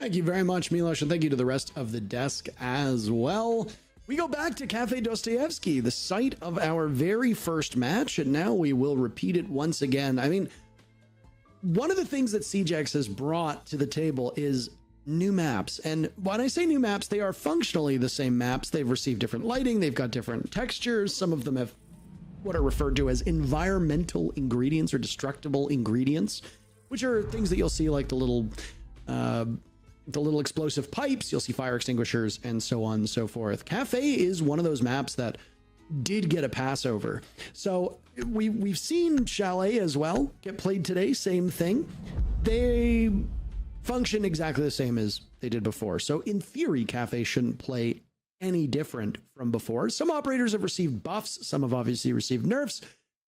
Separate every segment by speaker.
Speaker 1: Thank you very much, Milos, and thank you to the rest of the desk as well. We go back to Cafe Dostoevsky, the site of our very first match, and now we will repeat it once again. I mean, one of the things that CJX has brought to the table is new maps. And when I say new maps, they are functionally the same maps. They've received different lighting. They've got different textures. Some of them have what are referred to as environmental ingredients or destructible ingredients, which are things that you'll see like the little explosive pipes. You'll see fire extinguishers and so on and so forth. Cafe is one of those maps that did get a pass over. So we've seen Chalet as well get played today. Same thing. They function exactly the same as they did before. So in theory, Cafe shouldn't play any different from before. Some operators have received buffs. Some have obviously received nerfs.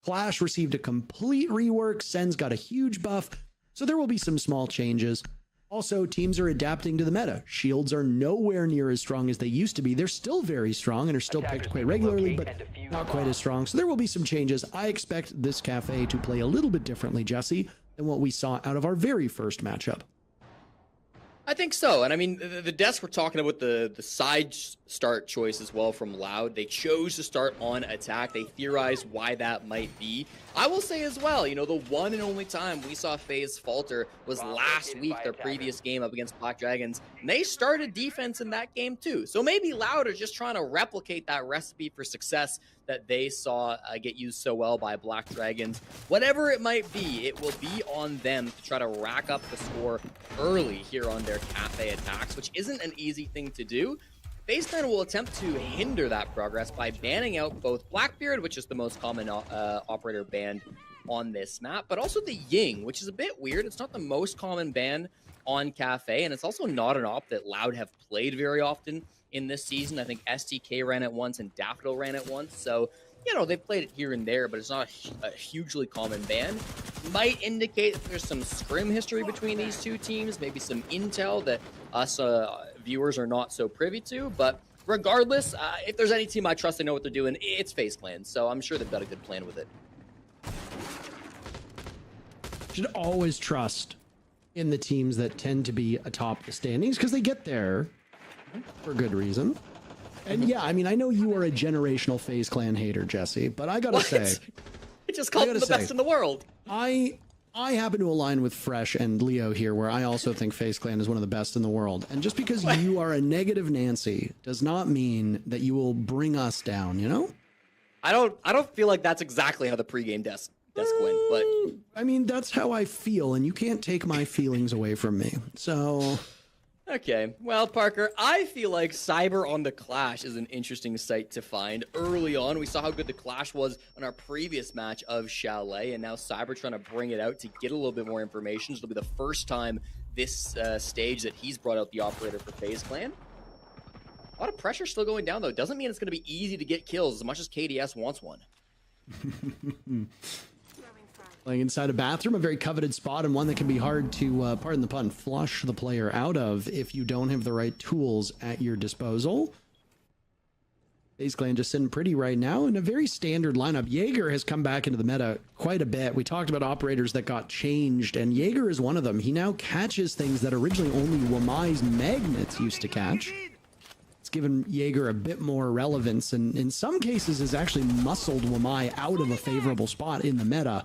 Speaker 1: Clash received a complete rework. Sen's got a huge buff. So there will be some small changes. Also, teams are adapting to the meta. Shields are nowhere near as strong as they used to be. They're still very strong and are still picked quite regularly, but not quite as strong. So there will be some changes. I expect this Cafe to play a little bit differently, Jesse, than what we saw out of our very first matchup.
Speaker 2: I think so. And I mean, the desk were talking about the side start choice as well from Loud. They chose to start on attack. They theorized why that might be. I will say as well, you know, the one and only time we saw FaZe falter was last week, their previous game up against Black Dragons. And they started defense in that game too. So maybe Loud are just trying to replicate that recipe for success that they saw get used so well by Black Dragons. Whatever it might be, it will be on them to try to rack up the score early here on their Cafe attacks, which isn't an easy thing to do. FaZe Clan will attempt to hinder that progress by banning out both Blackbeard, which is the most common operator banned on this map, but also the Ying, which is a bit weird. It's not the most common ban on Cafe, and it's also not an op that Loud have played very often in this season. I think STK ran it once and Daffodil ran it once, so you know, they've played it here and there, but it's not a hugely common ban. Might indicate that there's some scrim history between these two teams, maybe some intel that us viewers are not so privy to, but regardless, if there's any team I trust, they know what they're doing, it's FaZe Clan, so I'm sure they've got a good plan with it.
Speaker 1: You should always trust in the teams that tend to be atop the standings because they get there for good reason. And yeah, I mean, I know you are a generational FaZe Clan hater, Jesse, but I gotta say,
Speaker 2: I just called them the best in the world.
Speaker 1: I happen to align with Fresh and Leo here, where I also think FaZe Clan is one of the best in the world. And just because you are a negative Nancy does not mean that you will bring us down, you know?
Speaker 2: I don't feel like that's exactly how the pregame desk went, but
Speaker 1: I mean, that's how I feel, and you can't take my feelings away from me. So
Speaker 2: okay, well, Parker, I feel like Cyber on the Clash is an interesting sight to find. Early on, we saw how good the Clash was on our previous match of Chalet, and now Cyber trying to bring it out to get a little bit more information. So it'll be the first time this stage that he's brought out the operator for FaZe Clan. A lot of pressure still going down, though. Doesn't mean it's going to be easy to get kills as much as KDS wants one.
Speaker 1: Playing inside a bathroom, a very coveted spot, and one that can be hard to, pardon the pun, flush the player out of if you don't have the right tools at your disposal. FaZe Clan just sitting pretty right now in a very standard lineup. Jaeger has come back into the meta quite a bit. We talked about operators that got changed, and Jaeger is one of them. He now catches things that originally only Wamai's magnets used to catch. It's given Jaeger a bit more relevance, and in some cases has actually muscled Wamai out of a favorable spot in the meta.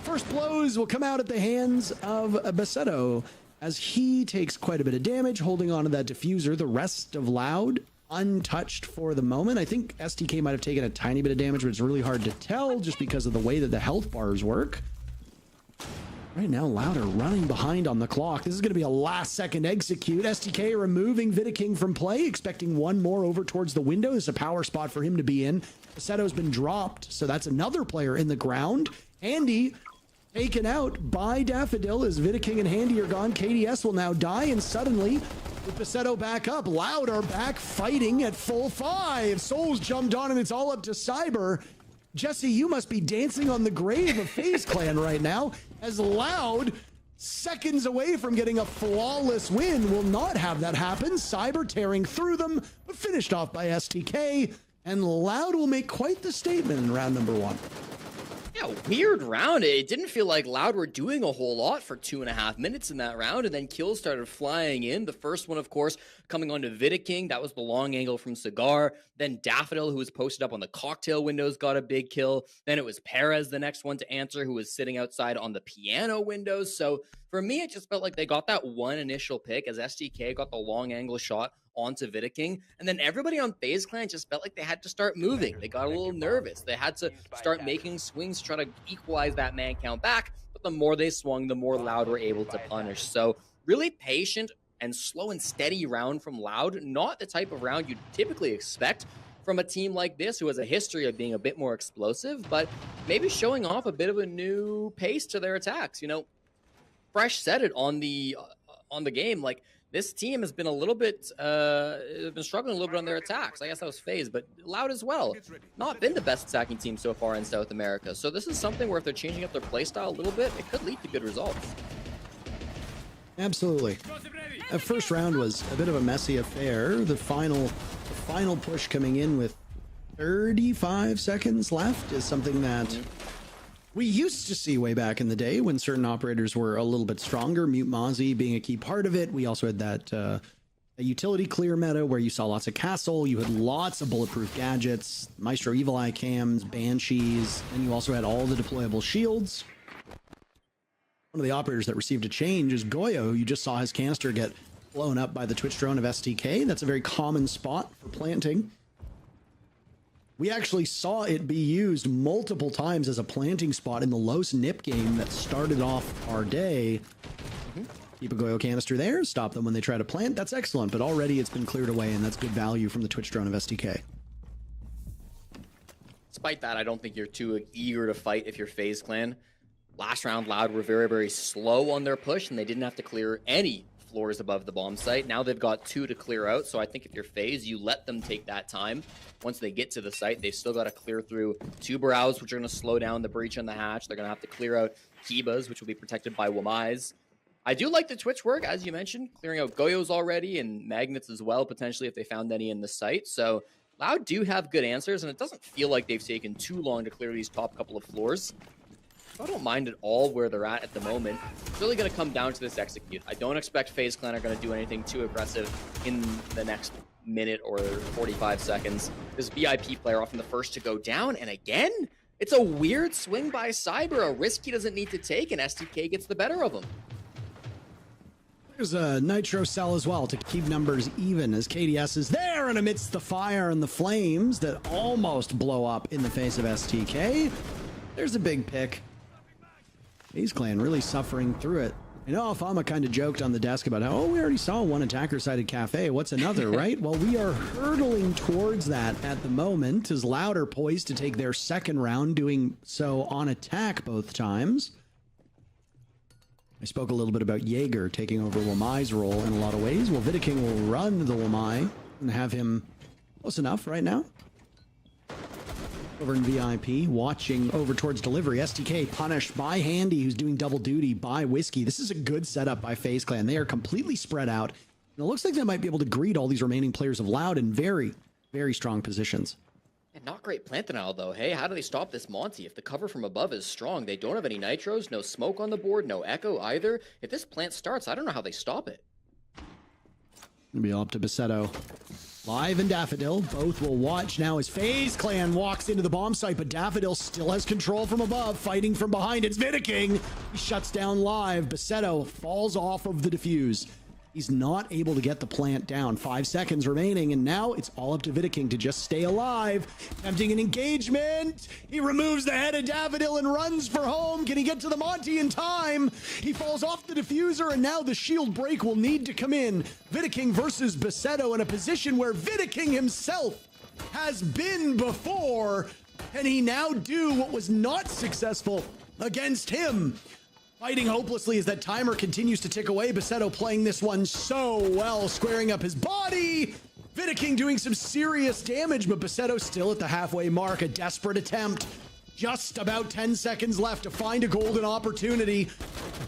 Speaker 1: First blows will come out at the hands of Basetto as he takes quite a bit of damage, holding on to that diffuser. The rest of Loud untouched for the moment. I think STK might have taken a tiny bit of damage, but it's really hard to tell just because of the way that the health bars work. Right now, Loud are running behind on the clock. This is going to be a last-second execute. STK removing Vidaking from play, expecting one more over towards the window. This is a power spot for him to be in. Basetto's been dropped, so that's another player in the ground. Handy taken out by Daffodil as Vidaking and Handy are gone. KDS will now die, and suddenly, with Basetto back up, Loud are back fighting at full 5. Souls jumped on, and it's all up to Cyber. Jesse, you must be dancing on the grave of FaZe Clan right now, as Loud, seconds away from getting a flawless win, will not have that happen. Cyber tearing through them, but finished off by STK, and Loud will make quite the statement in round number 1.
Speaker 2: Yeah, weird round. It didn't feel like Loud were doing a whole lot for 2.5 minutes in that round, and then kills started flying in. The first one, of course, coming onto Vidiking. That was the long angle from Cigar. Then Daffodil, who was posted up on the cocktail windows, got a big kill. Then it was Perez, the next one to answer, who was sitting outside on the piano windows. So for me, it just felt like they got that one initial pick as SDK got the long angle shot onto Vidiking, and then everybody on FaZe Clan just felt like they had to start moving. They got a little nervous. They had to start making swings to try to equalize that man count back, but the more they swung, the more Loud were able to punish. So really patient and slow and steady round from Loud, not the type of round you'd typically expect from a team like this who has a history of being a bit more explosive, but maybe showing off a bit of a new pace to their attacks. You know, Fresh said it on the game, like, this team has been a little bit, been struggling a little bit on their attacks. I guess that was FaZe, but Loud as well. Not been the best attacking team so far in South America. So this is something where if they're changing up their playstyle a little bit, it could lead to good results.
Speaker 1: Absolutely. That first round was a bit of a messy affair. The final push coming in with 35 seconds left is something that we used to see way back in the day when certain operators were a little bit stronger, Mute Mozzie being a key part of it. We also had that a utility clear meta where you saw lots of castle, you had lots of bulletproof gadgets, Maestro Evil Eye cams, Banshees, and you also had all the deployable shields. One of the operators that received a change is Goyo, who you just saw his canister get blown up by the Twitch drone of STK. That's a very common spot for planting. We actually saw it be used multiple times as a planting spot in the Los Nip game that started off our day. Keep a Goyo canister there, stop them when they try to plant. That's excellent, but already it's been cleared away, and that's good value from the Twitch drone of STK.
Speaker 2: Despite that, I don't think you're too eager to fight if you're FaZe Clan. Last round, Loud were very, very slow on their push, and they didn't have to clear any floors above the bomb site. Now they've got 2 to clear out, so I think if you're FaZe, you let them take that time. Once they get to the site, they've still got to clear through 2 Brows, which are going to slow down the breach on the hatch. They're going to have to clear out Kibas, which will be protected by Wamais. I do like the Twitch work, as you mentioned, clearing out Goyos already and Magnets as well, potentially if they found any in the site. So Loud do have good answers, and it doesn't feel like they've taken too long to clear these top couple of floors. I don't mind at all where they're at the moment. It's really going to come down to this execute. I don't expect FaZe Clan are going to do anything too aggressive in the next minute or 45 seconds. This VIP player often the first to go down, and again, it's a weird swing by Cyber, a risk he doesn't need to take, and STK gets the better of him.
Speaker 1: There's a Nitro SAL as well to keep numbers even as KDS is there and amidst the fire and the flames that almost blow up in the face of STK. There's a big pick. FaZe Clan really suffering through it. I know Alfama kind of joked on the desk about how, oh, we already saw one attacker-sided cafe. What's another, right? Well, we are hurtling towards that at the moment as Loud are poised to take their second round, doing so on attack both times. I spoke a little bit about Jaeger taking over Wamai's role in a lot of ways. Well, Vidiking will run the Wamai and have him close enough right now. Over in VIP, watching over towards delivery. STK punished by Handy, who's doing double duty by Whiskey. This is a good setup by FaZe Clan. They are completely spread out. And it looks like they might be able to greet all these remaining players of Loud in very, very strong positions.
Speaker 2: And not great plant denial, though. Hey, how do they stop this Monty? If the cover from above is strong, they don't have any nitros, no smoke on the board, no echo either. If this plant starts, I don't know how they stop it.
Speaker 1: It'll be up to Bassetto. Live and Daffodil both will watch now as FaZe Clan walks into the bomb site, but Daffodil still has control from above, fighting from behind. It's Vidiking. He shuts down Live. Bassetto falls off of the defuse. He's not able to get the plant down. 5 seconds remaining, and now it's all up to Vidiking to just stay alive. Attempting an engagement. He removes the head of Daffodil and runs for home. Can he get to the Monty in time? He falls off the diffuser, and now the shield break will need to come in. Vidiking versus Bassetto in a position where Vidiking himself has been before. Can he now do what was not successful against him? Fighting hopelessly as that timer continues to tick away. Bassetto playing this one so well, squaring up his body. Vidiking doing some serious damage, but Bassetto still at the halfway mark. A desperate attempt. Just about 10 seconds left to find a golden opportunity.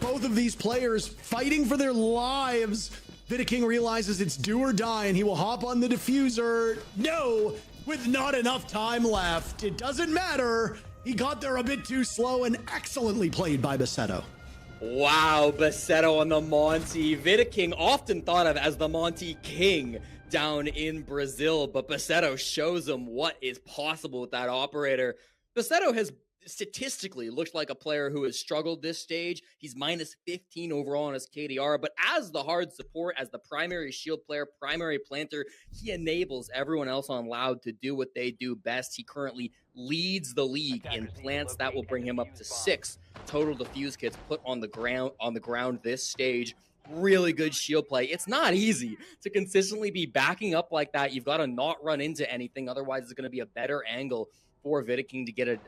Speaker 1: Both of these players fighting for their lives. Vidiking realizes it's do or die, and he will hop on the diffuser. No, with not enough time left. It doesn't matter. He got there a bit too slow and excellently played by Basetto.
Speaker 2: Wow, Basetto on the Monty. Vidiking often thought of as the Monty King down in Brazil, but Basetto shows him what is possible with that operator. Basetto has statistically looked like a player who has struggled this stage. He's minus 15 overall on his KDR, but as the hard support, as the primary shield player, primary planter, he enables everyone else on Loud to do what they do best. He currently leads the league in plants. That will bring him up to 6 total defuse kits put on the ground this stage. Really good shield play. It's not easy to consistently be backing up like that. You've got to not run into anything, otherwise it's going to be a better angle for Vidiking to get a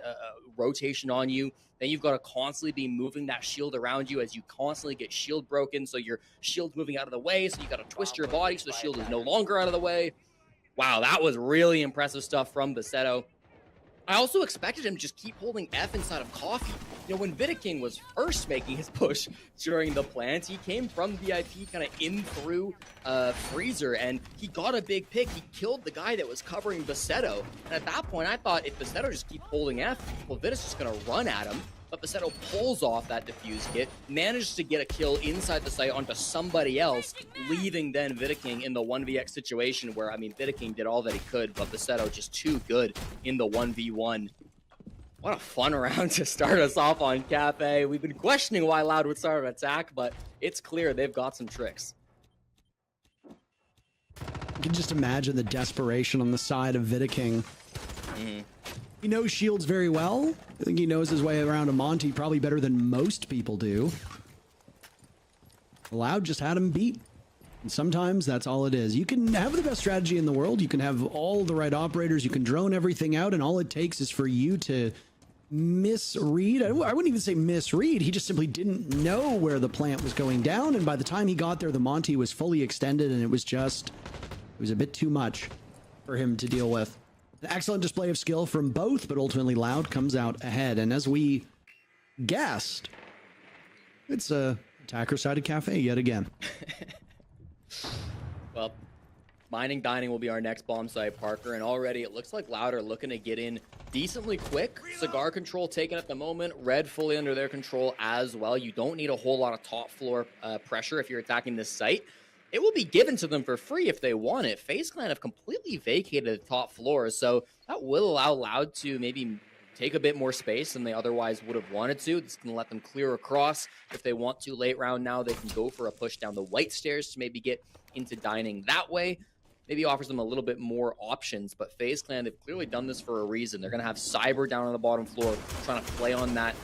Speaker 2: rotation on you. Then you've got to constantly be moving that shield around you as you constantly get shield broken, so your shield's moving out of the way, so you got to twist your body so the shield is no longer out of the way. Wow, that was really impressive stuff from Basetto. I also expected him to just keep holding F inside of Coffee. You know, when Vidiking was first making his push during the plant, he came from VIP kind of in through Freezer, and he got a big pick. He killed the guy that was covering Basetto. And at that point, I thought if Basetto just keeps holding F, well, Vidi's just going to run at him. But Basetto pulls off that defuse kit, manages to get a kill inside the site onto somebody else, leaving then Vidiking in the 1vx situation where, I mean, Vidiking did all that he could, but Basetto just too good in the 1v1. What a fun round to start us off on Cafe. We've been questioning why Loud would start an attack, but it's clear they've got some tricks.
Speaker 1: You can just imagine the desperation on the side of Vidiking. He knows shields very well. I think he knows his way around a Monty probably better than most people do. Loud just had him beat. And sometimes that's all it is. You can have the best strategy in the world. You can have all the right operators. You can drone everything out. And all it takes is for you to misread. I wouldn't even say misread. He just simply didn't know where the plant was going down. And by the time he got there, the Monty was fully extended. And it was a bit too much for him to deal with. An excellent display of skill from both, but ultimately Loud comes out ahead. And as we guessed, it's a attacker-sided Cafe yet again.
Speaker 2: Well, mining dining will be our next bomb site, Parker, and already it looks like Loud are looking to get in decently quick. Cigar control taken at the moment. Red fully under their control as well. You don't need a whole lot of top floor pressure if you're attacking this site. It will be given to them for free if they want it. FaZe Clan have completely vacated the top floor, so that will allow Loud to maybe take a bit more space than they otherwise would have wanted to. This is going to let them clear across. If they want to late round now, they can go for a push down the white stairs to maybe get into dining that way. Maybe offers them a little bit more options, but FaZe Clan, they've clearly done this for a reason. They're going to have Cyber down on the bottom floor trying to play on that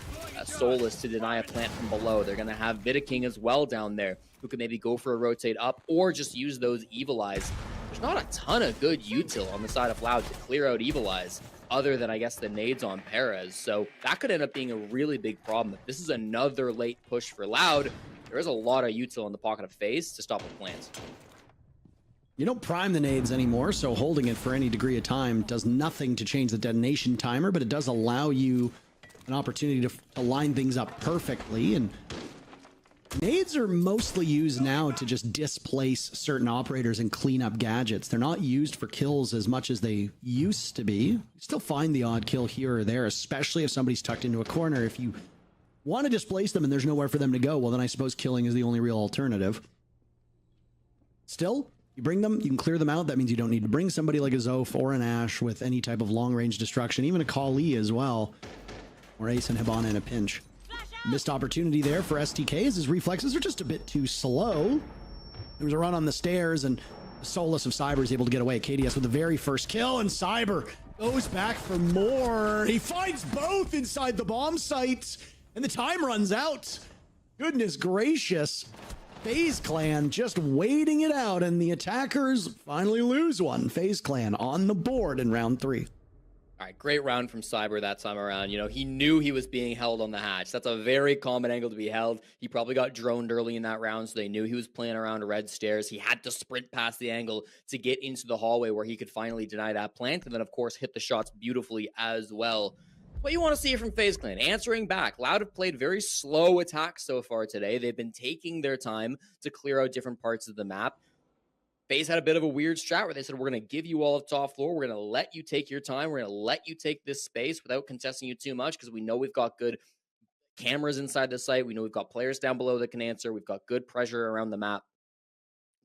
Speaker 2: Soulless to deny a plant from below. They're going to have Vidiking as well down there, who could maybe go for a rotate up or just use those Evil Eyes. There's not a ton of good util on the side of Loud to clear out Evil Eyes, other than, I guess, the nades on Perez. So that could end up being a really big problem. If this is another late push for Loud, there is a lot of util in the pocket of FaZe to stop the plant.
Speaker 1: You don't prime the nades anymore, so holding it for any degree of time does nothing to change the detonation timer, but it does allow you an opportunity to line things up perfectly. And nades are mostly used now to just displace certain operators and clean up gadgets. They're not used for kills as much as they used to be. You still find the odd kill here or there, especially if somebody's tucked into a corner. If you want to displace them and there's nowhere for them to go, well, then I suppose killing is the only real alternative. Still, you bring them, you can clear them out. That means you don't need to bring somebody like a Zoph or an Ash with any type of long-range destruction, even a Kali as well, or Ace and Hibana in a pinch. Missed opportunity there for STK as his reflexes are just a bit too slow. There was a run on the stairs, and the Soulless of Cyber is able to get away. KDS with the very first kill, and Cyber goes back for more. He finds both inside the bomb site, and the time runs out. Goodness gracious. FaZe Clan just waiting it out, and the attackers finally lose one. FaZe Clan on the board in round 3.
Speaker 2: All right, great round from Cyber that time around. You know, he knew he was being held on the hatch. That's a very common angle to be held. He probably got droned early in that round, so they knew he was playing around red stairs. He had to sprint past the angle to get into the hallway where he could finally deny that plant, and then, of course, hit the shots beautifully as well. What you want to see from FaZe Clan, answering back. Loud have played very slow attacks so far today. They've been taking their time to clear out different parts of the map. FaZe had a bit of a weird strat where they said, we're going to give you all the top floor. We're going to let you take your time. We're going to let you take this space without contesting you too much because we know we've got good cameras inside the site. We know we've got players down below that can answer. We've got good pressure around the map.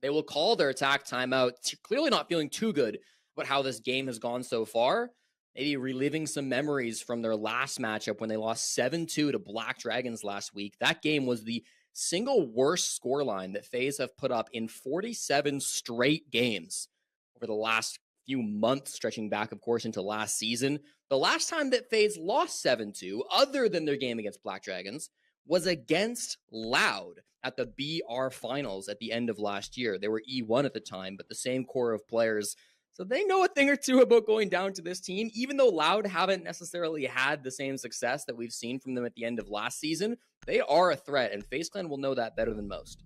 Speaker 2: They will call their attack timeout. Clearly not feeling too good about how this game has gone so far. Maybe reliving some memories from their last matchup when they lost 7-2 to Black Dragons last week. That game was the single worst scoreline that FaZe have put up in 47 straight games over the last few months, stretching back, of course, into last season. The last time that FaZe lost 7-2, other than their game against Black Dragons, was against Loud at the BR Finals at the end of last year. They were E1 at the time, but the same core of players. So they know a thing or two about going down to this team, even though Loud haven't necessarily had the same success that we've seen from them at the end of last season. They are a threat, and FaZe Clan will know that better than most.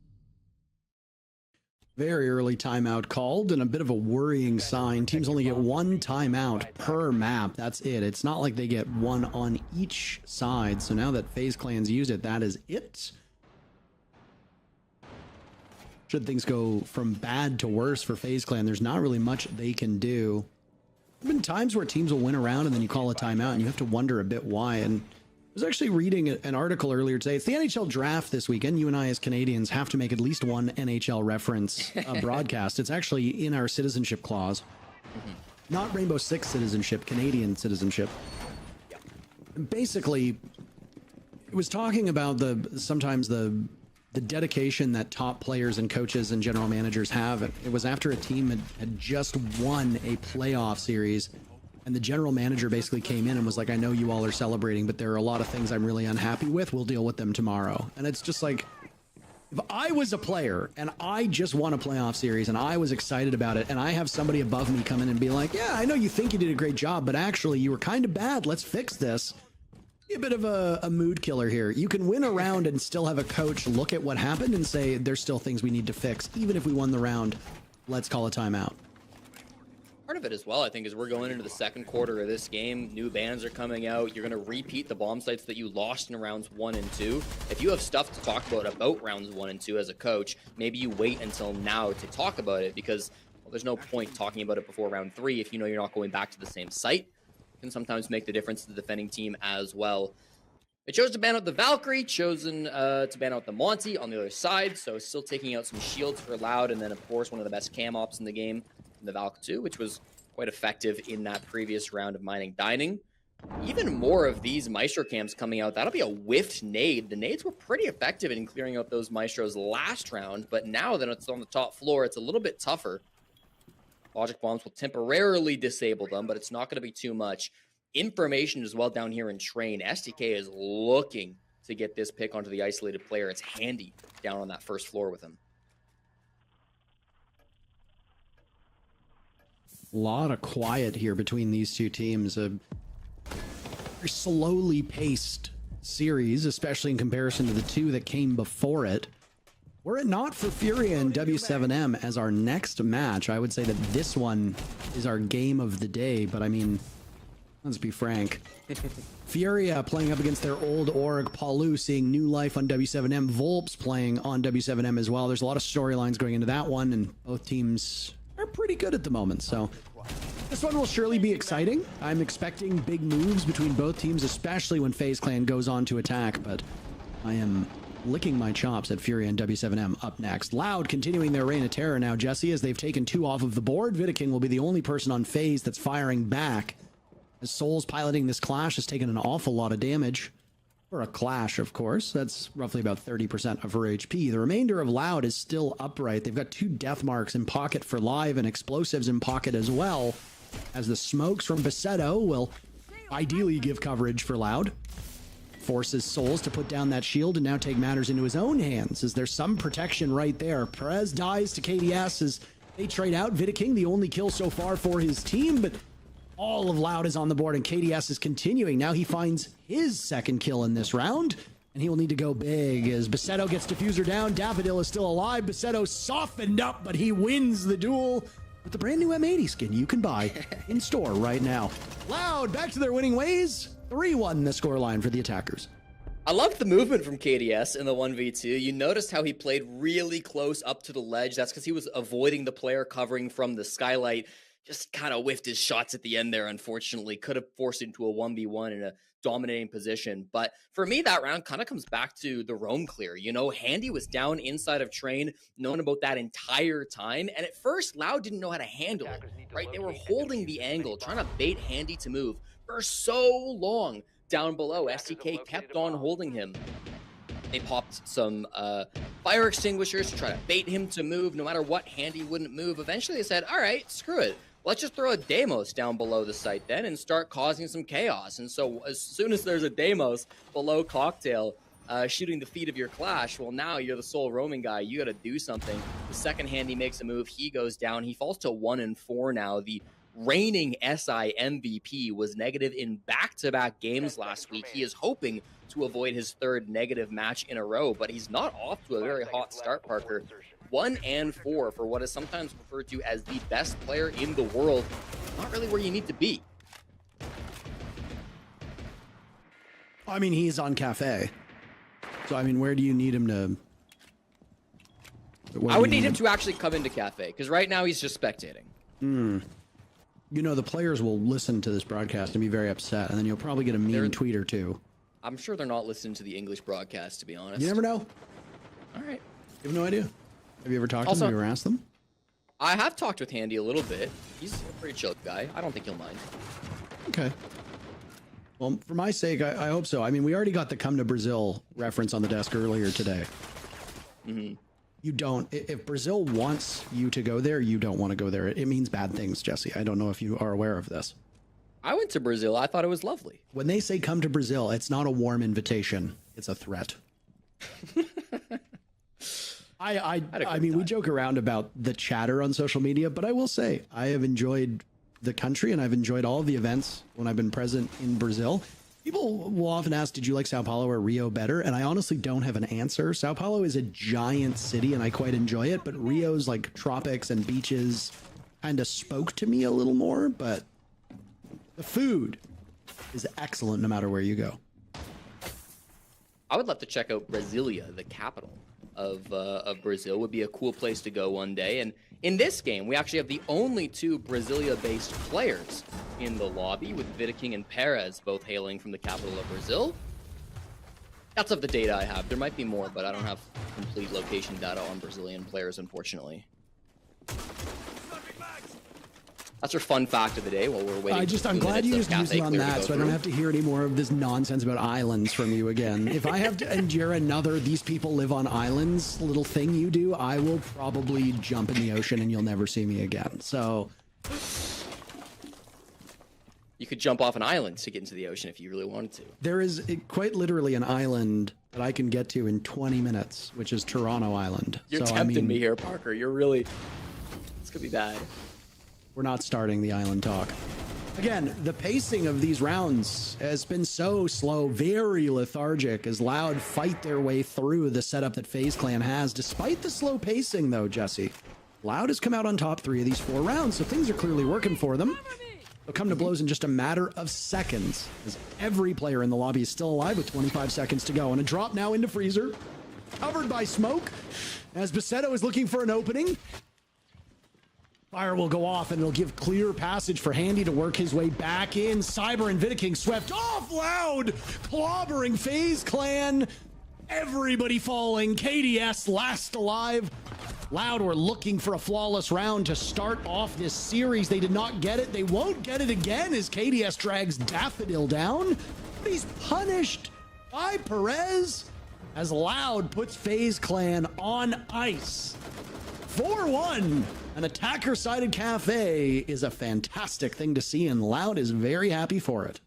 Speaker 1: Very early timeout called, and a bit of a worrying sign. Teams only get one timeout per map. That's it. It's not like they get one on each side. So now that FaZe Clan's used it, that is it. Should things go from bad to worse for FaZe Clan, there's not really much they can do. There have been times where teams will win a round and then you call a timeout and you have to wonder a bit why. And I was actually reading an article earlier today. It's the NHL draft this weekend. You and I as Canadians have to make at least one NHL reference broadcast. It's actually in our citizenship clause. Not Rainbow Six citizenship, Canadian citizenship. And basically, it was talking about sometimes the dedication that top players and coaches and general managers have. It was after a team had just won a playoff series, and the general manager basically came in and was like, I know you all are celebrating, but there are a lot of things I'm really unhappy with. We'll deal with them tomorrow. And it's just like, if I was a player and I just won a playoff series and I was excited about it, and I have somebody above me come in and be like, yeah, I know you think you did a great job, but actually you were kind of bad. Let's fix this. A bit of a mood killer here. You can win a round and still have a coach look at what happened and say, there's still things we need to fix. Even if we won the round, let's call a timeout.
Speaker 2: Part of it as well, I think, is we're going into the second quarter of this game. New bans are coming out. You're going to repeat the bomb sites that you lost in rounds 1 and 2. If you have stuff to talk about rounds 1 and 2 as a coach, maybe you wait until now to talk about it, because there's no point talking about it before round 3 if you know you're not going back to the same site. Can sometimes make the difference to the defending team as well. They chose to ban out the Valkyrie, chosen to ban out the Monty on the other side, so still taking out some shields for Loud, and then of course one of the best cam ops in the game, the Valk 2, which was quite effective in that previous round of mining dining. Even more of these Maestro cams coming out. That'll be a whiffed nade. The nades were pretty effective in clearing out those Maestros last round, but now that it's on the top floor, it's a little bit tougher. Logic bombs will temporarily disable them, but it's not going to be too much. Information as well down here in Train. STK is looking to get this pick onto the isolated player. It's handy down on that first floor with him.
Speaker 1: A lot of quiet here between these two teams. A very slowly paced series, especially in comparison to the two that came before it. Were it not for Furia and W7M as our next match, I would say that this one is our game of the day. But I mean, let's be frank. Furia playing up against their old org, Palu seeing new life on W7M, Volps playing on W7M as well. There's a lot of storylines going into that one, and both teams are pretty good at the moment. So this one will surely be exciting. I'm expecting big moves between both teams, especially when FaZe Clan goes on to attack, but I am licking my chops at Furia and W7M up next. Loud continuing their reign of terror now, Jesse, as they've taken 2 off of the board. Vidiking will be the only person on FaZe that's firing back, as Souls piloting this clash has taken an awful lot of damage. For a clash, of course. That's roughly about 30% of her HP. The remainder of Loud is still upright. They've got 2 death marks in pocket for Live and explosives in pocket as well, as the smokes from Basetto will ideally give coverage for Loud. Forces Souls to put down that shield and now take matters into his own hands, as there's some protection right there. Perez dies to KDS as they trade out. Vidiking, the only kill so far for his team, but all of Loud is on the board, and KDS is continuing. Now he finds his second kill in this round, and he will need to go big as Basetto gets Diffuser down. Daffodil is still alive. Basetto softened up, but he wins the duel with the brand new M80 skin you can buy in store right now. Loud back to their winning ways. 3-1 the scoreline for the attackers.
Speaker 2: I loved the movement from KDS in the 1v2. You noticed how he played really close up to the ledge. That's because he was avoiding the player covering from the skylight. Just kind of whiffed his shots at the end there, unfortunately. Could have forced into a 1v1 in a dominating position. But for me, that round kind of comes back to the roam clear. You know, Handy was down inside of Train, known about that entire time. And at first, Loud didn't know how to handle it, right? They were holding the angle, trying to bait Handy to move for so long. Down below, STK kept on holding him. They popped some fire extinguishers to try to bait him to move. No matter what, Handy wouldn't move. Eventually they said, all right, screw it. Let's just throw a Deimos down below the site then and start causing some chaos. And so as soon as there's a Deimos below Cocktail shooting the feet of your Clash, well, now you're the sole roaming guy. You got to do something. The second Handy makes a move. He goes down. He falls to 1-4 now. The reigning SI MVP was negative in back-to-back games last week. He is hoping to avoid his third negative match in a row, but he's not off to a very hot start, Parker. 1-4 for what is sometimes referred to as the best player in the world. Not really where you need to be.
Speaker 1: I mean, he's on Cafe. So, I mean, where do you need him to...
Speaker 2: I would need him to actually come into Cafe, because right now he's just spectating.
Speaker 1: You know, the players will listen to this broadcast and be very upset, and then you'll probably get a mean tweet or two.
Speaker 2: I'm sure they're not listening to the English broadcast, to be honest.
Speaker 1: You never know.
Speaker 2: All right.
Speaker 1: You have no idea. Have you ever talked to them? Have you ever asked them?
Speaker 2: I have talked with Handy a little bit. He's a pretty chill guy. I don't think he'll mind.
Speaker 1: Okay. Well, for my sake, I hope so. I mean, we already got the Come to Brazil reference on the desk earlier today. You don't. If Brazil wants you to go there, you don't want to go there. It means bad things, Jesse. I don't know if you are aware of this.
Speaker 2: I went to Brazil. I thought it was lovely.
Speaker 1: When they say come to Brazil, it's not a warm invitation. It's a threat. I mean, we joke around about the chatter on social media, but I will say I have enjoyed the country and I've enjoyed all of the events when I've been present in Brazil. People will often ask, did you like Sao Paulo or Rio better? And I honestly don't have an answer. Sao Paulo is a giant city and I quite enjoy it, but Rio's like tropics and beaches kind of spoke to me a little more, but the food is excellent no matter where you go.
Speaker 2: I would love to check out Brasilia, the capital of Brazil. Would be a cool place to go one day. And in this game, we actually have the only two Brasilia-based players in the lobby, with Vidaking and Perez both hailing from the capital of Brazil. That's of the data I have. There might be more, but I don't have complete location data on Brazilian players, unfortunately. That's our fun fact of the day while we're waiting.
Speaker 1: I'm glad you just used me on that, so I don't have to hear any more of this nonsense about islands from you again. If I have to endure another "these people live on islands" little thing you do, I will probably jump in the ocean and you'll never see me again. So
Speaker 2: you could jump off an island to get into the ocean if you really wanted to.
Speaker 1: There is quite literally an island that I can get to in 20 minutes, which is Toronto Island.
Speaker 2: You're tempting me here, Parker. You're really... This could be bad.
Speaker 1: We're not starting the island talk. Again, the pacing of these rounds has been so slow, very lethargic, as Loud fight their way through the setup that FaZe Clan has. Despite the slow pacing, though, Jesse, Loud has come out on top 3 of these 4 rounds, so things are clearly working for them. They'll come to blows in just a matter of seconds, as every player in the lobby is still alive with 25 seconds to go. And a drop now into Freezer, covered by smoke, as Basetto is looking for an opening. Fire will go off, and it'll give clear passage for Handy to work his way back in. Cyber and Vidaking swept off. Loud clobbering FaZe Clan. Everybody falling. KDS last alive. Loud were looking for a flawless round to start off this series. They did not get it. They won't get it again as KDS drags Daffodil down. But he's punished by Perez as Loud puts FaZe Clan on ice. 4-1. An attacker-sided Cafe is a fantastic thing to see, and Loud is very happy for it.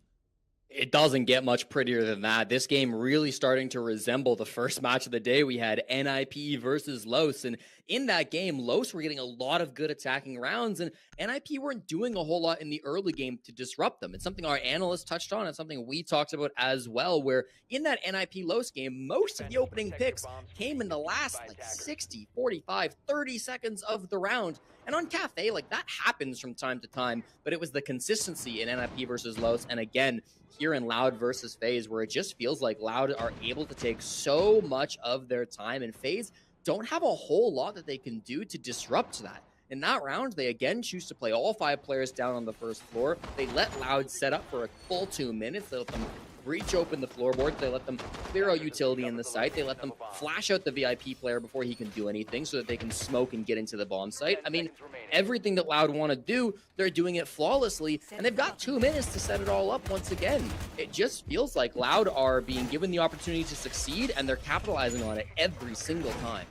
Speaker 2: It doesn't get much prettier than that. This game really starting to resemble the first match of the day. We had NIP versus Los, and in that game, Los were getting a lot of good attacking rounds, and NIP weren't doing a whole lot in the early game to disrupt them. It's something our analysts touched on, and something we talked about as well, where in that NIP Los game, most of the opening picks came in the last like 60, 45, 30 seconds of the round. And on Cafe, like that happens from time to time, but it was the consistency in NIP versus Los, and again, here in Loud versus FaZe, where it just feels like Loud are able to take so much of their time, and FaZe don't have a whole lot that they can do to disrupt that. In that round, they again choose to play all 5 players down on the first floor. They let Loud set up for a full 2 minutes. They let them breach open the floorboards. They let them clear out utility in the site. They let them flash out the VIP player before he can do anything so that they can smoke and get into the bomb site. I mean, everything that Loud want to do, they're doing it flawlessly, and they've got 2 minutes to set it all up once again. It just feels like Loud are being given the opportunity to succeed, and they're capitalizing on it every single time.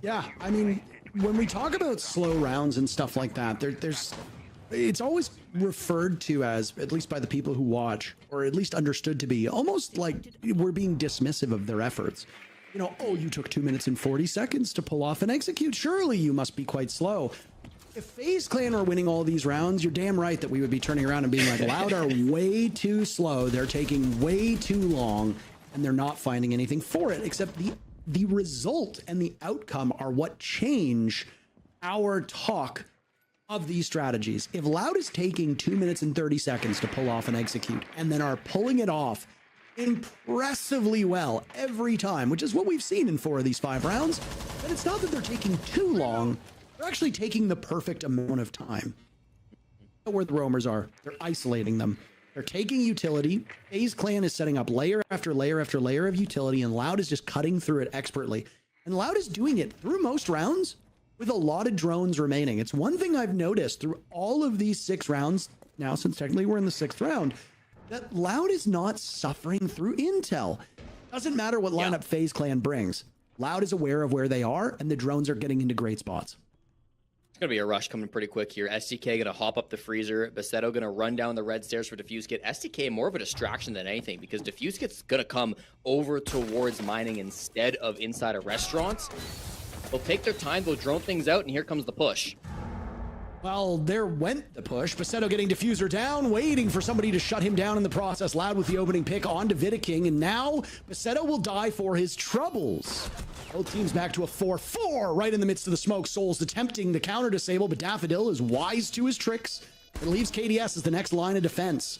Speaker 1: Yeah, I mean, when we talk about slow rounds and stuff like that, it's always referred to as, at least by the people who watch, or at least understood to be, almost like we're being dismissive of their efforts. You know, oh, you took 2 minutes and 40 seconds to pull off and execute. Surely you must be quite slow. If FaZe Clan are winning all these rounds, you're damn right that we would be turning around and being like, Loud are way too slow. They're taking way too long, and they're not finding anything for it, except the result and the outcome are what change our talk of these strategies. If Loud is taking 2 minutes and 30 seconds to pull off and execute, and then are pulling it off impressively well every time, which is what we've seen in 4 of these 5 rounds, then it's not that they're taking too long, they're actually taking the perfect amount of time. Where the roamers are, they're isolating them. They're taking utility. FaZe Clan is setting up layer after layer after layer of utility, and Loud is just cutting through it expertly. And Loud is doing it through most rounds with a lot of drones remaining. It's one thing I've noticed through all of these 6 rounds now, since technically we're in the 6th round, that Loud is not suffering through intel. Doesn't matter what lineup FaZe Clan brings. Loud is aware of where they are, and the drones are getting into great spots.
Speaker 2: It's going to be a rush coming pretty quick here. SDK going to hop up the freezer. Basetto going to run down the red stairs for Diffuse Kit. SDK more of a distraction than anything, because Diffuse Kit's going to come over towards mining instead of inside of restaurants. They'll take their time, they'll drone things out, and here comes the push.
Speaker 1: Well, there went the push. Basetto getting Diffuser down, waiting for somebody to shut him down in the process. Loud with the opening pick onto Vidaking, and now Basetto will die for his troubles. Both teams back to a 4-4 right in the midst of the smoke. Souls attempting the counter disable, but Daffodil is wise to his tricks. It leaves KDS as the next line of defense.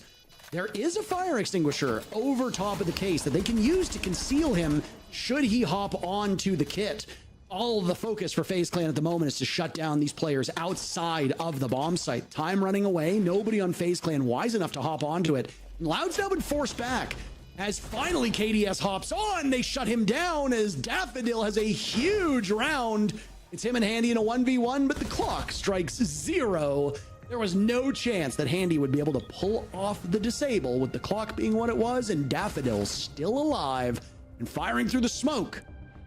Speaker 1: There is a fire extinguisher over top of the case that they can use to conceal him should he hop onto the kit. All of the focus for FaZe Clan at the moment is to shut down these players outside of the bomb site. Time running away. Nobody on FaZe Clan wise enough to hop onto it. And Loud's now been forced back. As finally KDS hops on, they shut him down as Daffodil has a huge round. It's him and Handy in a 1v1, but the clock strikes 0. There was no chance that Handy would be able to pull off the disable with the clock being what it was, and Daffodil still alive and firing through the smoke.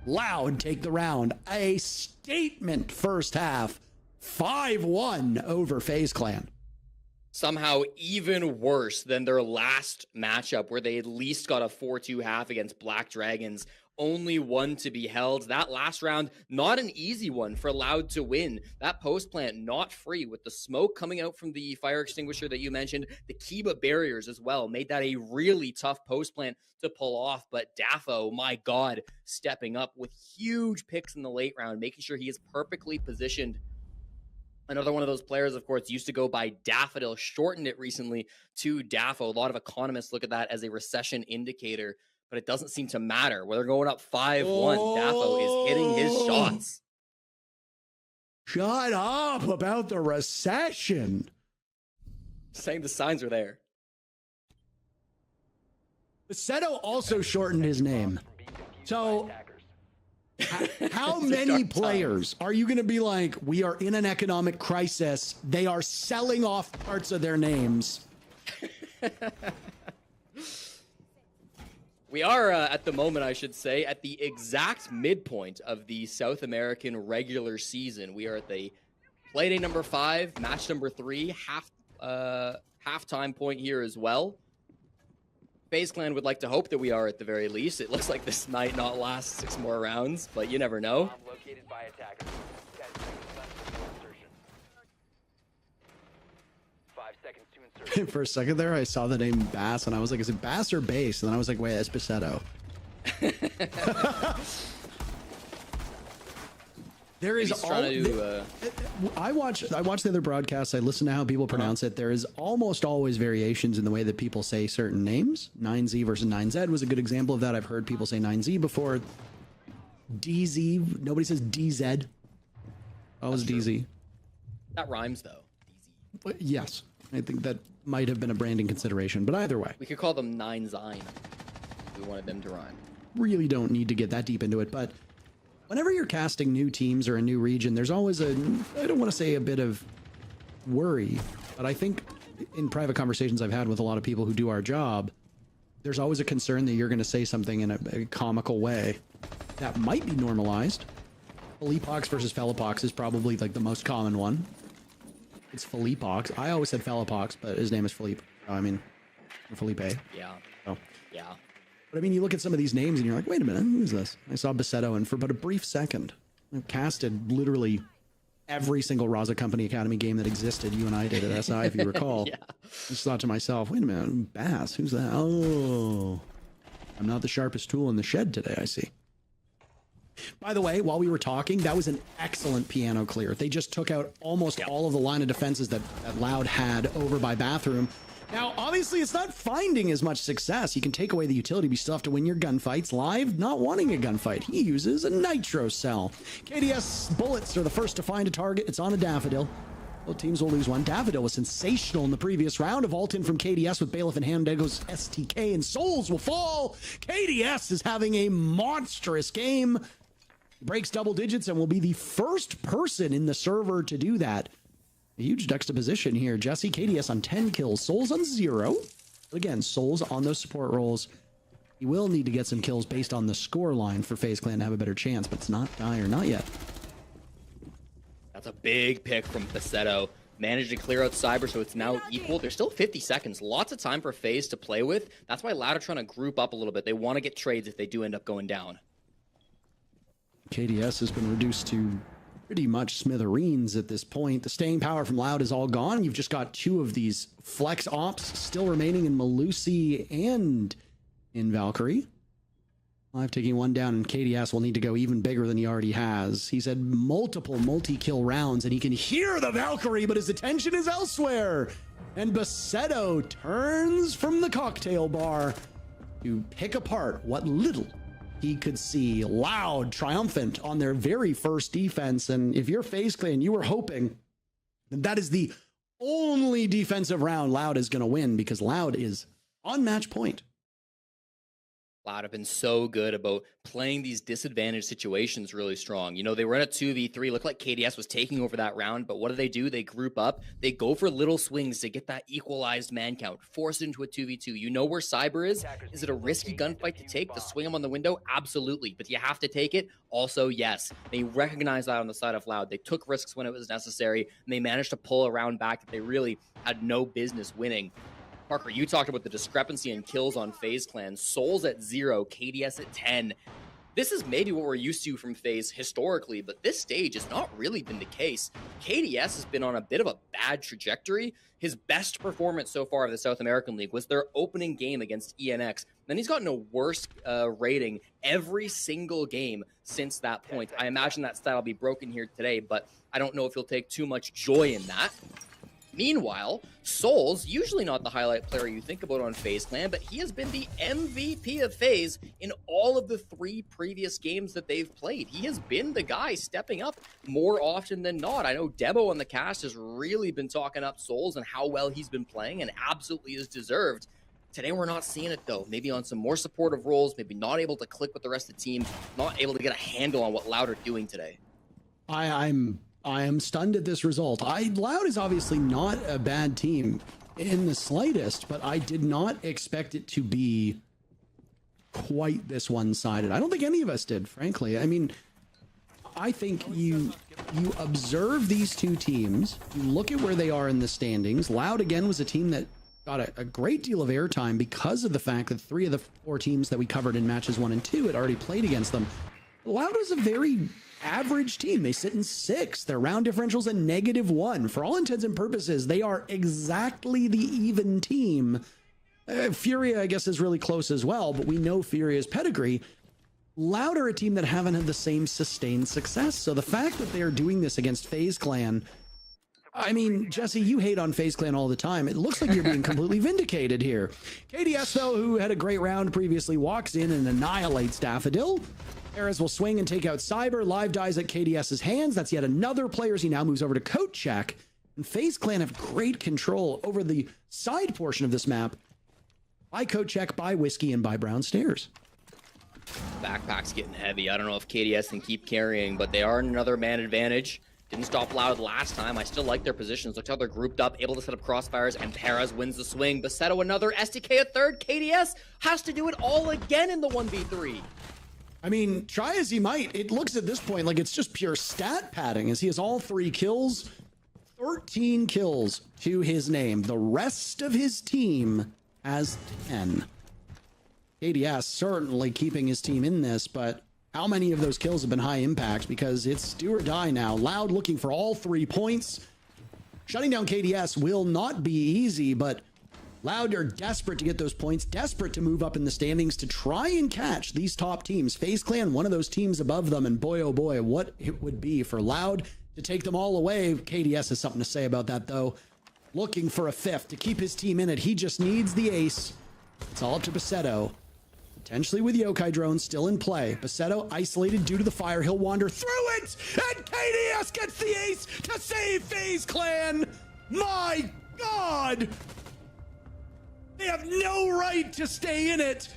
Speaker 1: Loud take the round. A statement first half. 5-1 over FaZe Clan.
Speaker 2: Somehow even worse than their last matchup, where they at least got a 4-2 half against Black Dragons. Only one to be held. That last round, not an easy one for Loud to win. That post plant not free, with the smoke coming out from the fire extinguisher that you mentioned. The Kiba barriers as well made that a really tough post plant to pull off. But Daffo, my God, stepping up with huge picks in the late round, making sure he is perfectly positioned. Another one of those players, of course, used to go by Daffodil, shortened it recently to Daffo. A lot of economists look at that as a recession indicator, but it doesn't seem to matter. When they're going up 5-1, Daffo is hitting his shots.
Speaker 1: Shut up about the recession.
Speaker 2: Saying the signs are there.
Speaker 1: Basetto also shortened his name. So how many players are you going to be like, we are in an economic crisis, they are selling off parts of their names?
Speaker 2: We are, at the moment, I should say, at the exact midpoint of the South American regular season. We are at the play day number 5, match number 3, halftime point here as well. FaZe Clan would like to hope that we are at the very least. It looks like this might not last 6 more rounds, but you never know.
Speaker 3: Located by attackers. 10 seconds left until insertion. 5 seconds to insertion.
Speaker 1: For a second there, I saw the name Bass, and I was like, is it Bass or Bass? And then I was like, wait, that's Basetto. There is I watch the other broadcasts. I listen to how people pronounce it. There is almost always variations in the way that people say certain names. 9Z versus 9Z was a good example of that. I've heard people say 9Z before. DZ. Nobody says DZ. Always DZ.
Speaker 2: That rhymes though.
Speaker 1: But yes, I think that might have been a branding consideration. But either way,
Speaker 2: We could call them 9Zine if we wanted them to rhyme.
Speaker 1: really don't need to get that deep into it. But whenever you're casting new teams or a new region, there's always I don't want to say a bit of worry, but I think in private conversations I've had with a lot of people who do our job, there's always a concern that you're going to say something in a comical way that might be normalized. Philippox versus Felipox is probably like the most common one. It's Philippox. I always said Felipox, but his name is Philippe. I mean, Felipe.
Speaker 2: Yeah.
Speaker 1: Oh.
Speaker 2: Yeah.
Speaker 1: But I mean, you look at some of these names and you're like, wait a minute, who is this? I saw Basetto, and for but a brief second, I casted literally every single Raza Company Academy game that existed. You and I did at SI, if you recall.
Speaker 2: Yeah.
Speaker 1: I just thought to myself, wait a minute, Bass, who's that? Oh, I'm not the sharpest tool in the shed today, I see. By the way, while we were talking, that was an excellent piano clear. They just took out almost all of the line of defenses that Loud had over by Bathroom. Now, obviously, it's not finding as much success. You can take away the utility, but you still have to win your gunfights. Live, not wanting a gunfight. He uses a nitro cell. KDS bullets are the first to find a target. It's on a Daffodil. Both teams will lose one. Daffodil was sensational in the previous round. A vault in from KDS with Bailiff in hand. There goes STK, and Souls will fall. KDS is having a monstrous game. Breaks double digits and will be the first person in the server to do that. A huge juxtaposition here. Jesse, KDS on 10 kills, Souls on 0. But again, Souls on those support roles. He will need to get some kills based on the score line for FaZe Clan to have a better chance, but it's not dire, not yet.
Speaker 2: That's a big pick from Basetto. Managed to clear out Cyber, so it's now equal. There's still 50 seconds. Lots of time for FaZe to play with. That's why Loud are trying to group up a little bit. They want to get trades if they do end up going down.
Speaker 1: KDS has been reduced to pretty much smithereens at this point. The staying power from Loud is all gone. You've just got two of these flex ops still remaining in Malusi and in Valkyrie. Live taking one down, and KDS will need to go even bigger than he already has. He's had multiple multi-kill rounds, and he can hear the Valkyrie, but his attention is elsewhere. And Basetto turns from the cocktail bar to pick apart what little he could see. Loud, triumphant on their very first defense. And if you're FaZe Clan, you were hoping that is the only defensive round Loud is going to win, because Loud is on match point.
Speaker 2: Loud have been so good about playing these disadvantaged situations really strong. You know, they were in a 2v3. Looked like KDS was taking over that round, but what do? They group up. They go for little swings to get that equalized man count, force it into a 2v2. You know where Cyber is? Is it a risky gunfight to take, to swing him on the window? Absolutely. But you have to take it? Also, yes. They recognize that on the side of Loud. They took risks when it was necessary, and they managed to pull a round back that they really had no business winning. Parker, you talked about the discrepancy in kills on FaZe Clan. Souls at 0, KDS at 10. This is maybe what we're used to from FaZe historically, but this stage has not really been the case. KDS has been on a bit of a bad trajectory. His best performance so far of the South American League was their opening game against ENX. Then he's gotten a worse rating every single game since that point. I imagine that stat will be broken here today, but I don't know if he'll take too much joy in that. Meanwhile, Souls, usually not the highlight player you think about on FaZe Clan, but he has been the MVP of FaZe in all of the 3 previous games that they've played. He has been the guy stepping up more often than not. I know Debo on the cast has really been talking up Souls and how well he's been playing, and absolutely is deserved. Today we're not seeing it though. Maybe on some more supportive roles, maybe not able to click with the rest of the team, not able to get a handle on what Loud are doing today.
Speaker 1: I am stunned at this result. Loud is obviously not a bad team in the slightest, but I did not expect it to be quite this one-sided. I don't think any of us did, frankly. I mean, I think you observe these two teams, you look at where they are in the standings. Loud, again, was a team that got a great deal of airtime because of the fact that 3 of the 4 teams that we covered in matches 1 and 2 had already played against them. Loud is a very average team. They sit in 6th. Their round differential's a -1. For all intents and purposes, they are exactly the even team. Furia, I guess, is really close as well, but we know Furia's pedigree. Loud are a team that haven't had the same sustained success. So the fact that they are doing this against FaZe Clan, I mean, Jesse, you hate on FaZe Clan all the time. It looks like you're being completely vindicated here. KDS, though, who had a great round previously, walks in and annihilates Daffodil. Perez will swing and take out Cyber. Live dies at KDS's hands. That's yet another player as he now moves over to Coat Check. And FaZe Clan have great control over the side portion of this map by Coat Check, by Whiskey, and by Brown Stairs.
Speaker 2: Backpack's getting heavy. I don't know if KDS can keep carrying, but they are in another man advantage. Didn't stop Loud last time. I still like their positions. Look how they're grouped up, able to set up crossfires, and Perez wins the swing. Basetto another, STK a third. KDS has to do it all again in the 1v3.
Speaker 1: I mean, try as he might, it looks at this point like it's just pure stat padding as he has all 3 kills. 13 kills to his name. The rest of his team has 10. KDS certainly keeping his team in this, but how many of those kills have been high impact? Because it's do or die now. Loud looking for all 3 points. Shutting down KDS will not be easy, but Loud are desperate to get those points, desperate to move up in the standings to try and catch these top teams. FaZe Clan, one of those teams above them, and boy, oh boy, what it would be for Loud to take them all away. KDS has something to say about that, though. Looking for a 5th to keep his team in it. He just needs the ace. It's all up to Basetto. Potentially with Yokai Drone still in play. Basetto isolated due to the fire. He'll wander through it, and KDS gets the ace to save FaZe Clan. My God! They have no right to stay in it.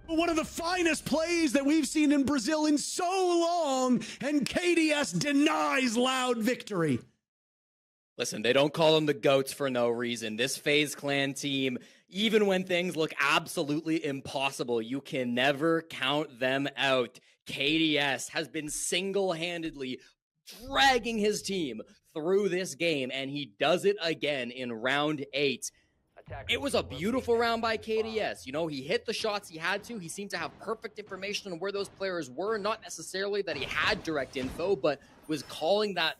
Speaker 1: But one of the finest plays that we've seen in Brazil in so long, and KDS denies Loud victory.
Speaker 2: Listen, they don't call them the GOATs for no reason. This FaZe Clan team, even when things look absolutely impossible, you can never count them out. KDS has been single-handedly dragging his team through this game, and he does it again in round 8. It was a beautiful round by KDS. You know, he hit the shots he had to. He seemed to have perfect information on where those players were. Not necessarily that he had direct info, but was calling that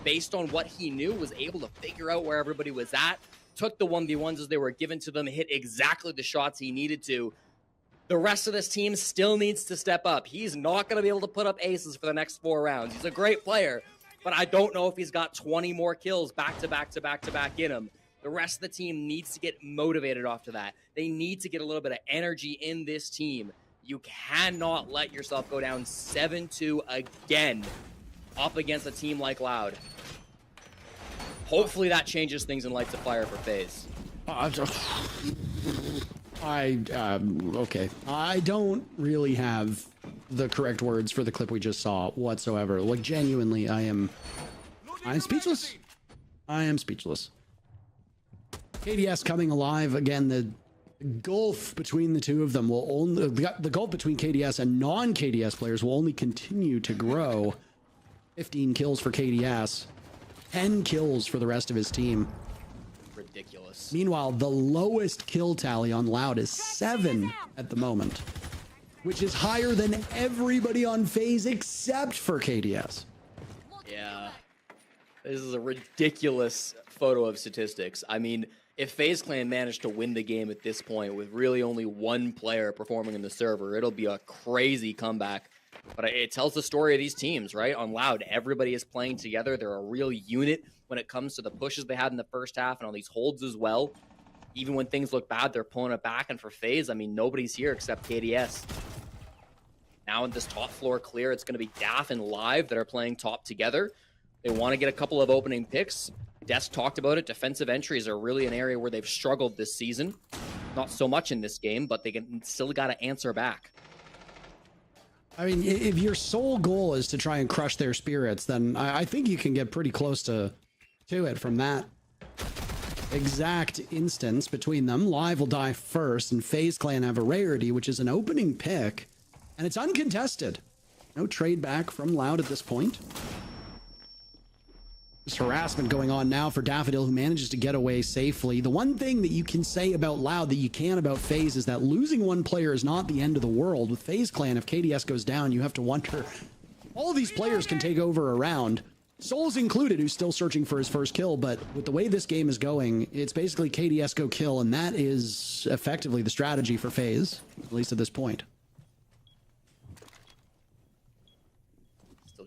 Speaker 2: based on what he knew, was able to figure out where everybody was at, took the 1v1s as they were given to them, hit exactly the shots he needed to. The rest of this team still needs to step up. He's not going to be able to put up aces for the next 4 rounds. He's a great player, but I don't know if he's got 20 more kills back to back to back to back in him. The rest of the team needs to get motivated after that. They need to get a little bit of energy in this team. You cannot let yourself go down 7-2 again up against a team like Loud. Hopefully that changes things and lights a fire for FaZe.
Speaker 1: Okay. I don't really have the correct words for the clip we just saw whatsoever. Like, genuinely, I'm speechless. I am speechless. KDS coming alive again. The gulf between the two of them will only, the gulf between KDS and non-KDS players will only continue to grow. 15 kills for KDS, 10 kills for the rest of his team.
Speaker 2: Ridiculous.
Speaker 1: Meanwhile, the lowest kill tally on Loud is 7 at the moment, which is higher than everybody on FaZe except for KDS.
Speaker 2: Yeah. This is a ridiculous photo of statistics. I mean, if FaZe Clan managed to win the game at this point with really only 1 player performing in the server, it'll be a crazy comeback. But it tells the story of these teams, right? On Loud, everybody is playing together. They're a real unit when it comes to the pushes they had in the first half and all these holds as well. Even when things look bad, they're pulling it back. And for FaZe, I mean, nobody's here except KDS. Now in this top floor clear, it's going to be Daff and Live that are playing top together. They want to get a couple of opening picks. Desk talked about it. Defensive entries are really an area where they've struggled this season. Not so much in this game, but they can still got to answer back.
Speaker 1: I mean, if your sole goal is to try and crush their spirits, then I think you can get pretty close to it from that exact instance between them. Live will die first, and FaZe Clan have a rarity, which is an opening pick, and it's uncontested. No trade back from Loud at this point. There's harassment going on now for Daffodil, who manages to get away safely. The one thing that you can say about Loud that you can about FaZe is that losing one player is not the end of the world. With FaZe Clan, if KDS goes down, you have to wonder, all these players can take over a round. Soul's included, who's still searching for his first kill, but with the way this game is going, it's basically KDS go kill, and that is effectively the strategy for FaZe, at least at this point.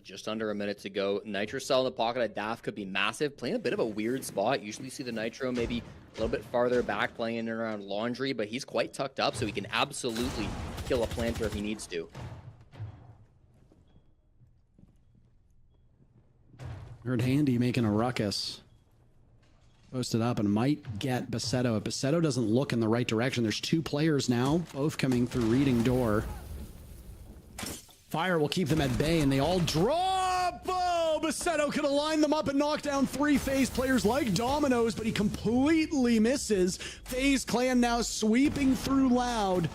Speaker 2: Just under a minute to go. Nitro cell in the pocket at Daff could be massive. Playing a bit of a weird spot. Usually see the Nitro maybe a little bit farther back, playing in and around Laundry, but he's quite tucked up, so he can absolutely kill a planter if he needs to.
Speaker 1: Heard Handy making a ruckus. Posted up and might get Bassetto. If Bassetto doesn't look in the right direction, there's two players now, both coming through reading door. Fire will keep them at bay, and they all drop! Oh, Bassetto could have lined them up and knocked down three FaZe players like dominoes, but he completely misses. FaZe Clan now sweeping through Loud.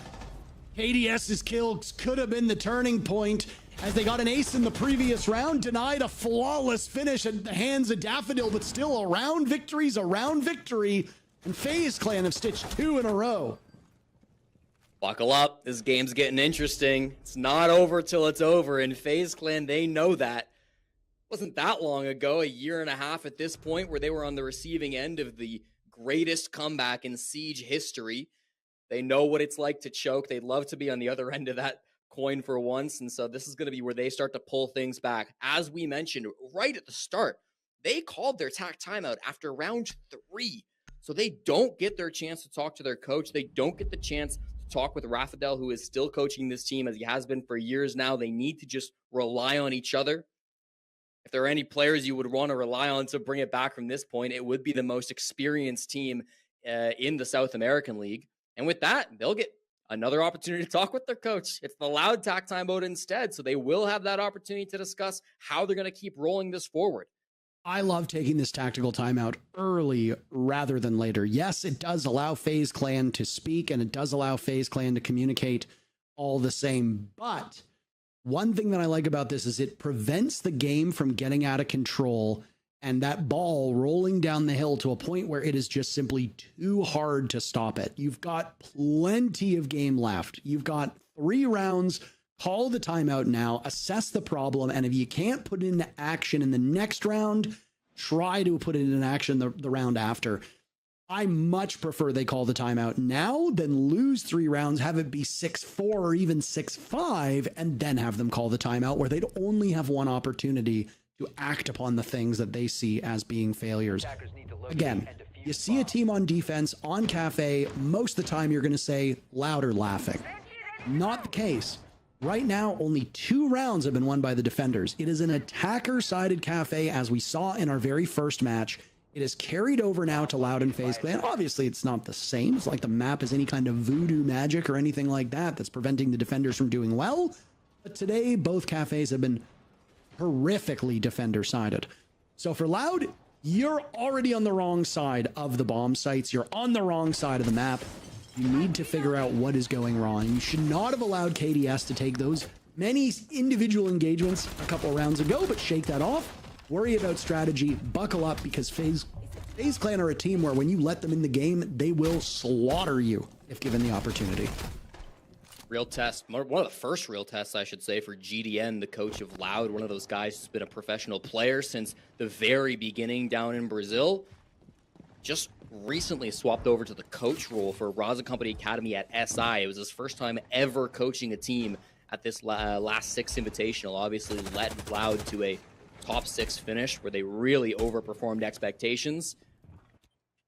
Speaker 1: KDS's kills could have been the turning point, as they got an ace in the previous round, denied a flawless finish at the hands of Daffodil, but still around victories around victory, and FaZe Clan have stitched two in a row.
Speaker 2: Buckle up, this game's getting interesting. It's not over till it's over, and FaZe Clan, they know that. Wasn't that long ago, a year and a half at this point, where they were on the receiving end of the greatest comeback in Siege history. They know what it's like to choke. They'd love to be on the other end of that coin for once, and so this is going to be where they start to pull things back. As we mentioned right at the start, they called their TAC timeout after round 3, so they don't get their chance to talk to their coach. They don't get the chance talk with Rafadel, who is still coaching this team as he has been for years now. They need to just rely on each other. If there are any players you would want to rely on to bring it back from this point, it would be the most experienced team in the South American League. And with that, they'll get another opportunity to talk with their coach. It's the Loud TAC time mode instead, so they will have that opportunity to discuss how they're going to keep rolling this forward.
Speaker 1: I love taking this tactical timeout early rather than later. Yes, it does allow FaZe Clan to speak, and it does allow FaZe Clan to communicate all the same. But one thing that I like about this is it prevents the game from getting out of control and that ball rolling down the hill to a point where it is just simply too hard to stop it. You've got plenty of game left. You've got 3 rounds. Call the timeout now, assess the problem, and if you can't put it into action in the next round, try to put it in action the round after. I much prefer they call the timeout now than lose 3 rounds, have it be 6-4 or even 6-5, and then have them call the timeout, where they'd only have one opportunity to act upon the things that they see as being failures. Again, you see a team on defense, on Cafe, most of the time you're going to say Loud or laughing. Not the case. Right now, only 2 rounds have been won by the defenders. It is an attacker-sided Cafe, as we saw in our very first match. It is carried over now to Loud and FaZe Clan. Obviously, it's not the same. It's like the map is any kind of voodoo magic or anything like that that's preventing the defenders from doing well. But today, both Cafes have been horrifically defender-sided. So for Loud, you're already on the wrong side of the bomb sites. You're on the wrong side of the map. You need to figure out what is going wrong. You should not have allowed KDS to take those many individual engagements a couple rounds ago, but shake that off. Worry about strategy. Buckle up, because FaZe Clan are a team where when you let them in the game, they will slaughter you if given the opportunity.
Speaker 2: Real test. One of the first real tests, I should say, for GDN, the coach of Loud, one of those guys who's been a professional player since the very beginning down in Brazil. Just recently swapped over to the coach role for Raza Company Academy at SI. It was his first time ever coaching a team at this last 6 Invitational. Obviously led Loud to a top 6 finish where they really overperformed expectations.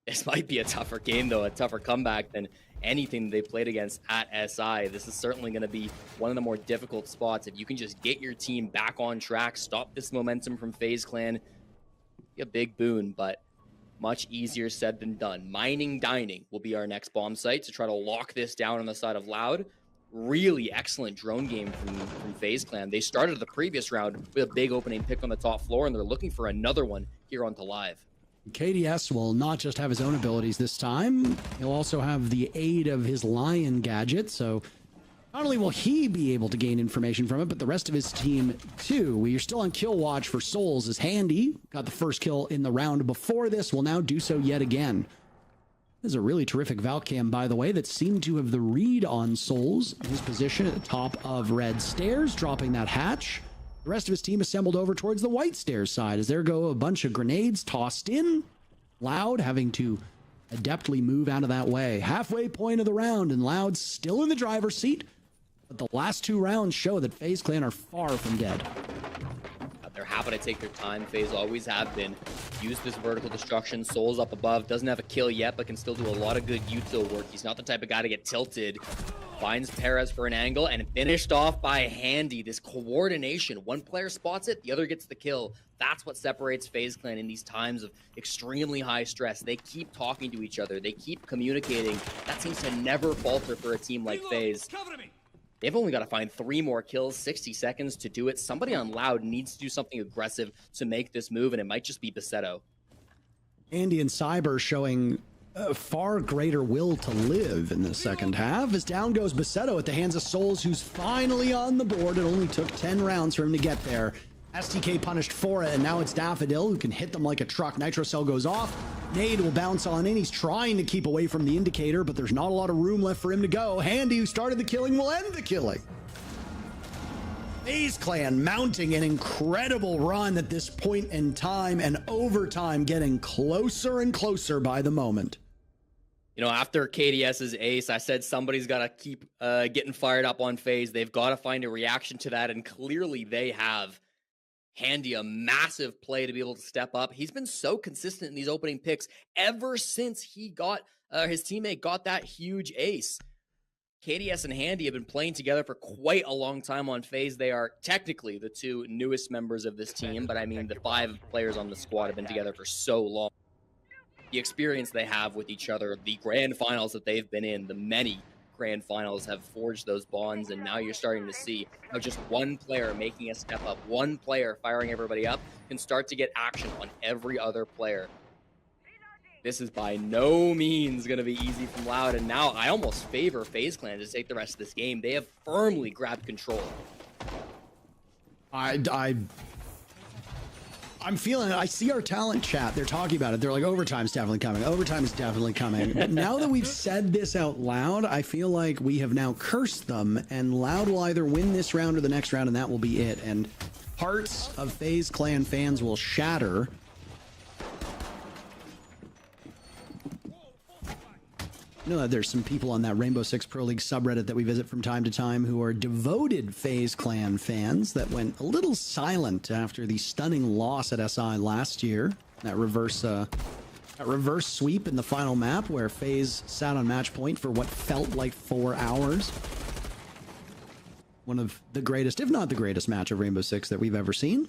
Speaker 2: This might be a tougher game, though, a tougher comeback than anything they played against at SI. This is certainly going to be one of the more difficult spots. If you can just get your team back on track, stop this momentum from FaZe Clan, be a big boon, but much easier said than done. Mining Dining will be our next bomb site to try to lock this down on the side of Loud. Really excellent drone game from FaZe Clan. They started the previous round with a big opening pick on the top floor, and they're looking for another one here onto Live.
Speaker 1: KDS will not just have his own abilities this time. He'll also have the aid of his Lion gadget, so Not only will he be able to gain information from it, but the rest of his team too. We are still on kill watch for Souls as Handy got the first kill in the round before this, will now do so yet again. This is a really terrific Valcam, by the way, that seemed to have the read on Souls. His position at the top of red stairs, dropping that hatch. The rest of his team assembled over towards the white stairs side as there go a bunch of grenades tossed in. Loud having to adeptly move out of that way. Halfway point of the round, and Loud's still in the driver's seat. But the last 2 rounds show that FaZe Clan are far from dead.
Speaker 2: They're happy to take their time. FaZe always have been. Use this vertical destruction. Souls up above. Doesn't have a kill yet, but can still do a lot of good util work. He's not the type of guy to get tilted. Finds Perez for an angle and finished off by Handy. This coordination. One player spots it, the other gets the kill. That's what separates FaZe Clan in these times of extremely high stress. They keep talking to each other. They keep communicating. That seems to never falter for a team like FaZe. They've only got to find 3 more kills, 60 seconds to do it. Somebody on Loud needs to do something aggressive to make this move, and it might just be Basetto.
Speaker 1: Andy and Cyber showing a far greater will to live in the second half. As down goes Basetto at the hands of Souls, who's finally on the board. It only took 10 rounds for him to get there. STK punished for it, and now it's Daffodil who can hit them like a truck. Nitro Cell goes off. Nade will bounce on in. He's trying to keep away from the indicator, but there's not a lot of room left for him to go. Handy, who started the killing, will end the killing. FaZe Clan mounting an incredible run at this point in time, and overtime getting closer and closer by the moment.
Speaker 2: You know, after KDS's ace, I said somebody's got to keep getting fired up on FaZe. They've got to find a reaction to that, and clearly they have. Handy, a massive play to be able to step up. He's been so consistent in these opening picks ever since he got his teammate got that huge ace. KDS and Handy have been playing together for quite a long time on FaZe. They are technically the 2 newest members of this team, but I mean the 5 players on the squad have been together for so long. The experience they have with each other, the grand finals that they've been in, the many grand finals have forged those bonds, and now you're starting to see how just one player making a step up, one player firing everybody up, can start to get action on every other player. This is by no means going to be easy from Loud, and now I almost favor FaZe Clan to take the rest of this game. They have firmly grabbed control.
Speaker 1: I'm feeling it. I see our talent chat. They're talking about it. They're like, overtime's definitely coming. Overtime is definitely coming. But now that we've said this out loud, I feel like we have now cursed them, and Loud will either win this round or the next round, and that will be it. And hearts of FaZe Clan fans will shatter. You know that there's some people on that Rainbow Six Pro League subreddit that we visit from time to time who are devoted FaZe Clan fans that went a little silent after the stunning loss at SI last year. That reverse sweep in the final map where FaZe sat on match point for what felt like 4 hours. One of the greatest, if not the greatest match of Rainbow Six that we've ever seen.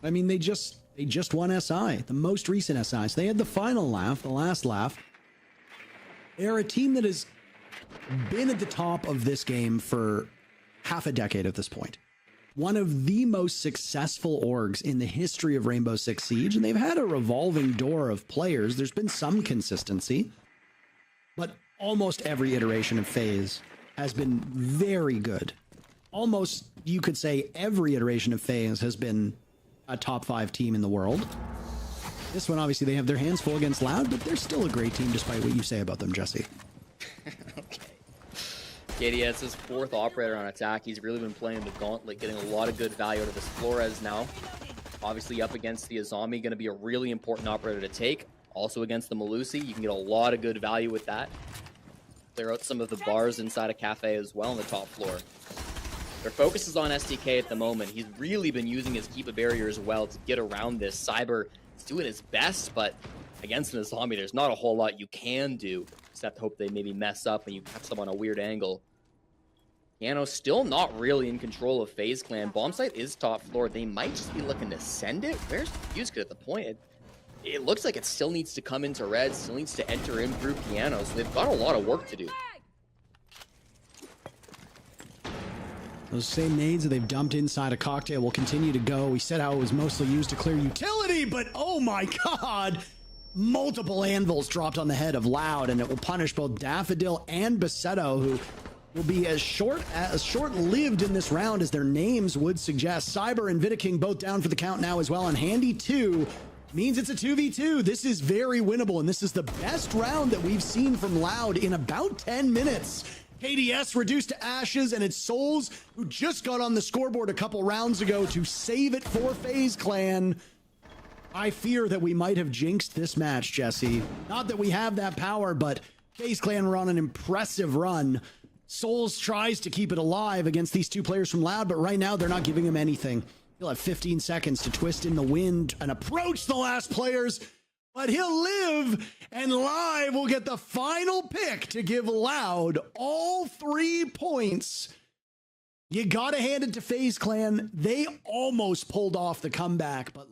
Speaker 1: I mean, they just won SI, the most recent SI. So they had the final laugh, the last laugh. They're a team that has been at the top of this game for half a decade at this point. One of the most successful orgs in the history of Rainbow Six Siege, and they've had a revolving door of players. There's been some consistency, but almost every iteration of FaZe has been very good. Almost, you could say, every iteration of FaZe has been a top 5 team in the world. This one, obviously, they have their hands full against Loud, but they're still a great team despite what you say about them, Jesse.
Speaker 2: Okay. KDS's 4th operator on attack. He's really been playing the gauntlet, getting a lot of good value out of this. Flores now, obviously up against the Azami, going to be a really important operator to take. Also against the Malusi, you can get a lot of good value with that. Clear out some of the bars inside a cafe as well on the top floor. Their focus is on STK at the moment. He's really been using his keep a barrier as well to get around this. Cyber is doing his best, but against an Azami, there's not a whole lot you can do. Just have to hope they maybe mess up and you catch them on a weird angle. Piano still not really in control of FaZe Clan. Bomb site is top floor. They might just be looking to send it. Where's Fuse at the point? It looks like it still needs to come into red, still needs to enter in through Piano, so they've got a lot of work to do.
Speaker 1: Those same nades that they've dumped inside a cocktail will continue to go. We said how it was mostly used to clear utility, but oh my god! Multiple anvils dropped on the head of Loud, and it will punish both Daffodil and Basetto, who will be as short-lived in this round as their names would suggest. Cyber and Vidaking both down for the count now as well, and Handy 2 means it's a 2v2. This is very winnable, and this is the best round that we've seen from Loud in about 10 minutes. KDS reduced to ashes, and it's Souls who just got on the scoreboard a couple rounds ago to save it for FaZe Clan. I fear that we might have jinxed this match, Jesse. Not that we have that power, but FaZe Clan were on an impressive run. Souls tries to keep it alive against these two players from Loud, but right now they're not giving him anything. He'll have 15 seconds to twist in the wind and approach the last players, but he'll live, and Live will get the final pick to give Loud all 3 points. You gotta hand it to FaZe Clan. They almost pulled off the comeback, but